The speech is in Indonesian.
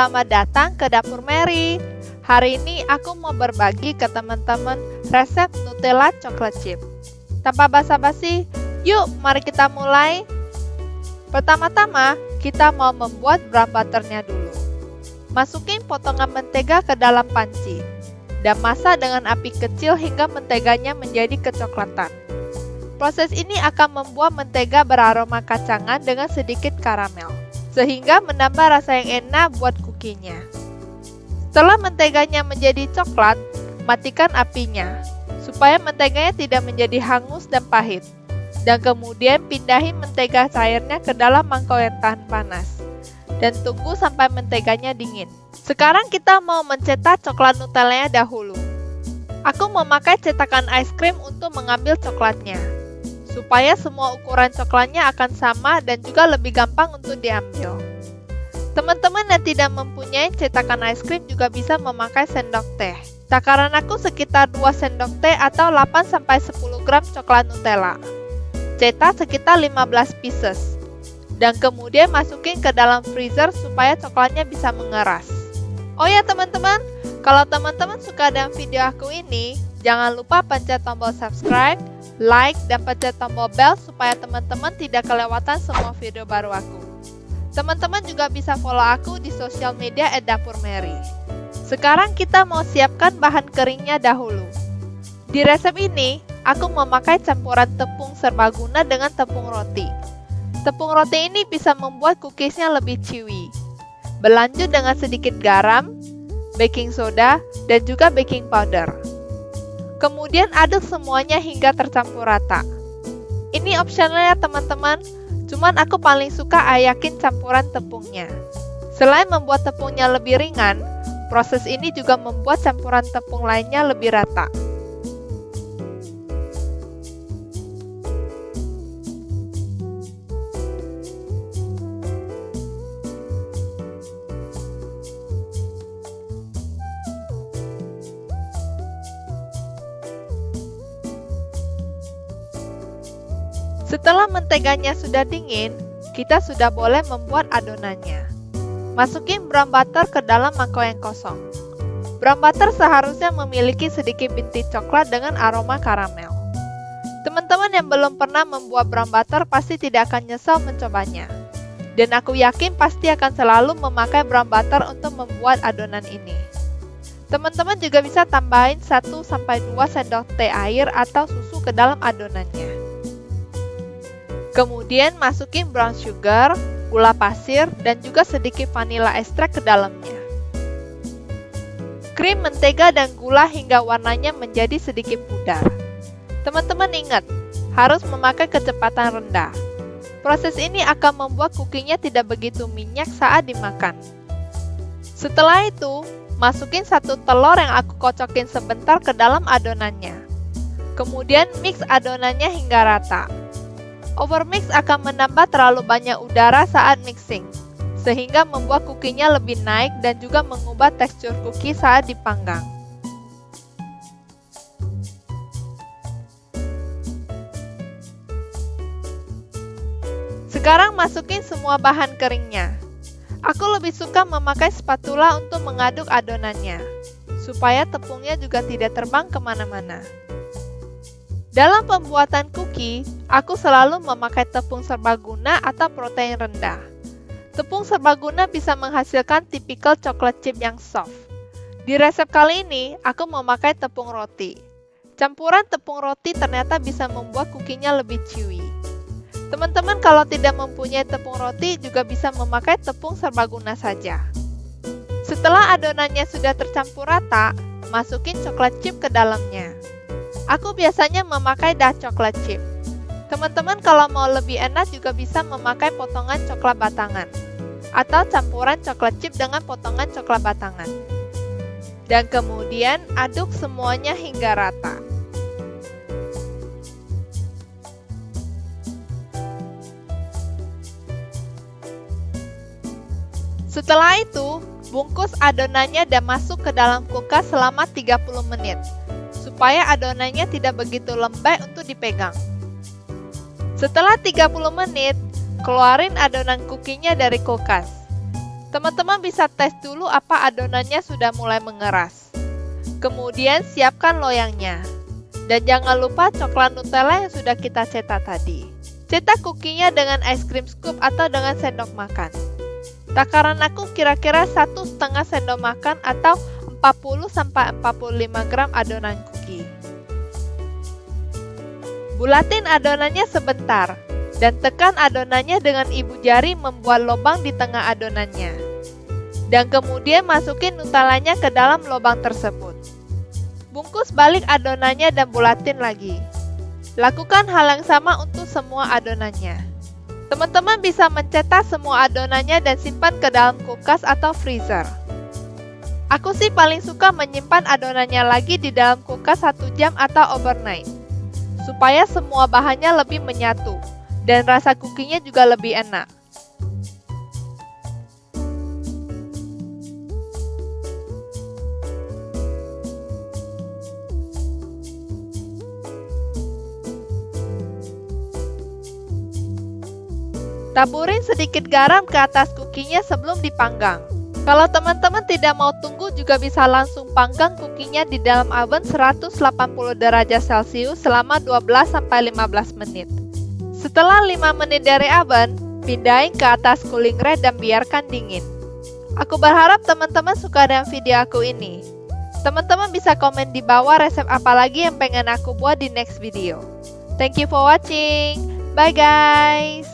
selamat datang ke Dapur Mary. Hari ini aku mau berbagi ke teman-teman resep Nutella Chocolate Chip. Tanpa basa-basi, yuk mari kita mulai. Pertama-tama, kita mau membuat brown butternya dulu. Masukin potongan mentega ke dalam panci dan masak dengan api kecil hingga menteganya menjadi kecoklatan. Proses ini akan membuat mentega beraroma kacangan dengan sedikit karamel, sehingga menambah rasa yang enak buat kukinya. Setelah menteganya menjadi coklat, matikan apinya, supaya menteganya tidak menjadi hangus dan pahit. Dan kemudian pindahin mentega cairnya ke dalam mangkok yang tahan panas. Dan tunggu sampai menteganya dingin. Sekarang kita mau mencetak coklat Nutellanya dahulu. Aku memakai cetakan ice cream untuk mengambil coklatnya, supaya semua ukuran coklatnya akan sama dan juga lebih gampang untuk diambil. Teman-teman yang tidak mempunyai cetakan ice cream juga bisa memakai sendok teh. Takaran aku sekitar 2 sendok teh atau 8-10 gram coklat Nutella. Cetak sekitar 15 pieces. Dan kemudian masukin ke dalam freezer supaya coklatnya bisa mengeras. Oh ya teman-teman, kalau teman-teman suka dengan video aku ini, jangan lupa pencet tombol subscribe, like, dan pencet tombol bell supaya teman-teman tidak kelewatan semua video baru aku. Teman-teman juga bisa follow aku di sosial media @dapurmary. Sekarang kita mau siapkan bahan keringnya dahulu. Di resep ini, aku memakai campuran tepung serbaguna dengan tepung roti. Tepung roti ini bisa membuat cookiesnya lebih chewy. Berlanjut dengan sedikit garam, baking soda, dan juga baking powder. Kemudian aduk semuanya hingga tercampur rata. Ini opsional ya teman-teman, cuman aku paling suka ayakin campuran tepungnya. Selain membuat tepungnya lebih ringan, proses ini juga membuat campuran tepung lainnya lebih rata. Setelah menteganya sudah dingin, kita sudah boleh membuat adonannya. Masukin brown butter ke dalam mangkok yang kosong. Brown butter seharusnya memiliki sedikit bintik coklat dengan aroma karamel. Teman-teman yang belum pernah membuat brown butter pasti tidak akan nyesal mencobanya. Dan aku yakin pasti akan selalu memakai brown butter untuk membuat adonan ini. Teman-teman juga bisa tambahin 1-2 sendok teh air atau susu ke dalam adonannya. Kemudian masukin brown sugar, gula pasir, dan juga sedikit vanilla extract ke dalamnya. Krim mentega dan gula hingga warnanya menjadi sedikit pudar. Teman-teman ingat, harus memakai kecepatan rendah. Proses ini akan membuat cookingnya tidak begitu minyak saat dimakan. Setelah itu, masukin 1 telur yang aku kocokin sebentar ke dalam adonannya. Kemudian mix adonannya hingga rata. Overmix akan menambah terlalu banyak udara saat mixing, sehingga membuat cookingnya lebih naik dan juga mengubah tekstur cookie saat dipanggang. Sekarang masukin semua bahan keringnya. Aku lebih suka memakai spatula untuk mengaduk adonannya, supaya tepungnya juga tidak terbang kemana-mana. Dalam pembuatan cookie, aku selalu memakai tepung serbaguna atau protein rendah. Tepung serbaguna bisa menghasilkan tipikal coklat chip yang soft. Di resep kali ini, aku memakai tepung roti. Campuran tepung roti ternyata bisa membuat cookingnya lebih chewy. Teman-teman kalau tidak mempunyai tepung roti juga bisa memakai tepung serbaguna saja. Setelah adonannya sudah tercampur rata, masukin coklat chip ke dalamnya. Aku biasanya memakai dark chocolate chip. Teman-teman kalau mau lebih enak juga bisa memakai potongan coklat batangan atau campuran coklat chip dengan potongan coklat batangan. Dan kemudian aduk semuanya hingga rata. Setelah itu, bungkus adonannya dan masuk ke dalam kulkas selama 30 menit. Supaya adonannya tidak begitu lembek untuk dipegang. Setelah 30 menit, keluarin adonan cookienya dari kulkas. Teman-teman bisa tes dulu apa adonannya sudah mulai mengeras. Kemudian siapkan loyangnya. Dan jangan lupa coklat Nutella yang sudah kita cetak tadi. Cetak kukinya dengan ice cream scoop atau dengan sendok makan. Takaran aku kira-kira 1,5 sendok makan atau 40-45 gram adonan kuki. Bulatin adonannya sebentar dan tekan adonannya dengan ibu jari membuat lubang di tengah adonannya. Dan kemudian masukin Nutellanya ke dalam lubang tersebut. Bungkus balik adonannya dan bulatin lagi. Lakukan hal yang sama untuk semua adonannya. Teman-teman bisa mencetak semua adonannya dan simpan ke dalam kulkas atau freezer. Aku sih paling suka menyimpan adonannya lagi di dalam kulkas 1 jam atau overnight, supaya semua bahannya lebih menyatu dan rasa kukinya juga lebih enak. Taburin sedikit garam ke atas kukinya sebelum dipanggang. Kalau teman-teman tidak mau tunggu juga bisa langsung panggang kukinya di dalam oven 180 derajat Celcius selama 12-15 menit. Setelah 5 menit dari oven, pindahin ke atas cooling rack dan biarkan dingin. Aku berharap teman-teman suka dengan video aku ini. Teman-teman bisa komen di bawah resep apa lagi yang pengen aku buat di next video. Thank you for watching. Bye guys.